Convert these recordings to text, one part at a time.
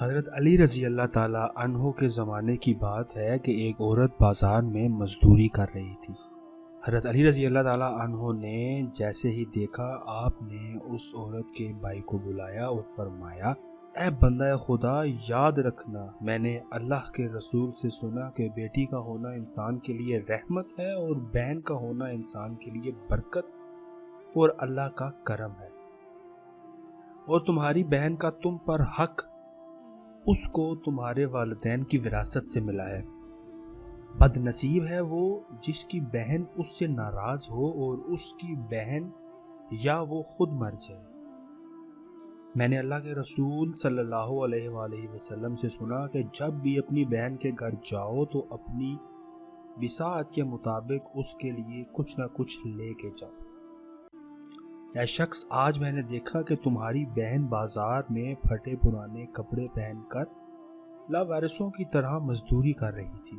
حضرت علی رضی اللہ تعالیٰ عنہ کے زمانے کی بات ہے کہ ایک عورت بازار میں مزدوری کر رہی تھی۔ حضرت علی رضی اللہ تعالیٰ عنہ نے جیسے ہی دیکھا، آپ نے اس عورت کے بھائی کو بلایا اور فرمایا، اے بندہ خدا، یاد رکھنا، میں نے اللہ کے رسول سے سنا کہ بیٹی کا ہونا انسان کے لیے رحمت ہے اور بہن کا ہونا انسان کے لیے برکت اور اللہ کا کرم ہے، اور تمہاری بہن کا تم پر حق اس کو تمہارے والدین کی وراثت سے ملا ہے۔ بد نصیب ہے وہ جس کی بہن اس سے ناراض ہو اور اس کی بہن یا وہ خود مر جائے۔ میں نے اللہ کے رسول صلی اللہ علیہ وآلہ وسلم سے سنا کہ جب بھی اپنی بہن کے گھر جاؤ تو اپنی بساعت کے مطابق اس کے لیے کچھ نہ کچھ لے کے جاؤ۔ اے شخص، آج میں نے دیکھا کہ تمہاری بہن بازار میں پھٹے پرانے کپڑے پہن کر لاوارثوں کی طرح مزدوری کر رہی تھی۔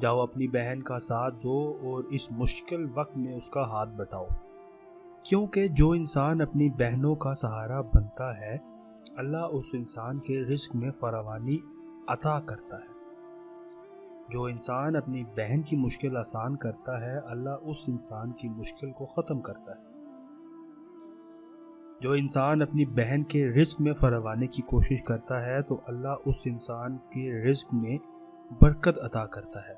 جاؤ اپنی بہن کا ساتھ دو اور اس مشکل وقت میں اس کا ہاتھ بٹاؤ، کیونکہ جو انسان اپنی بہنوں کا سہارا بنتا ہے، اللہ اس انسان کے رزق میں فراوانی عطا کرتا ہے۔ جو انسان اپنی بہن کی مشکل آسان کرتا ہے، اللہ اس انسان کی مشکل کو ختم کرتا ہے۔ جو انسان اپنی بہن کے رزق میں فراوانی کی کوشش کرتا ہے تو اللہ اس انسان کے رزق میں برکت عطا کرتا ہے۔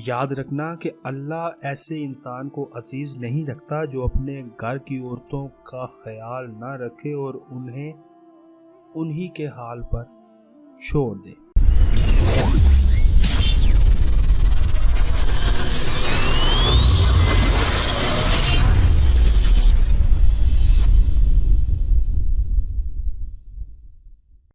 یاد رکھنا کہ اللہ ایسے انسان کو عزیز نہیں رکھتا جو اپنے گھر کی عورتوں کا خیال نہ رکھے اور انہیں انہی کے حال پر چھوڑ دے۔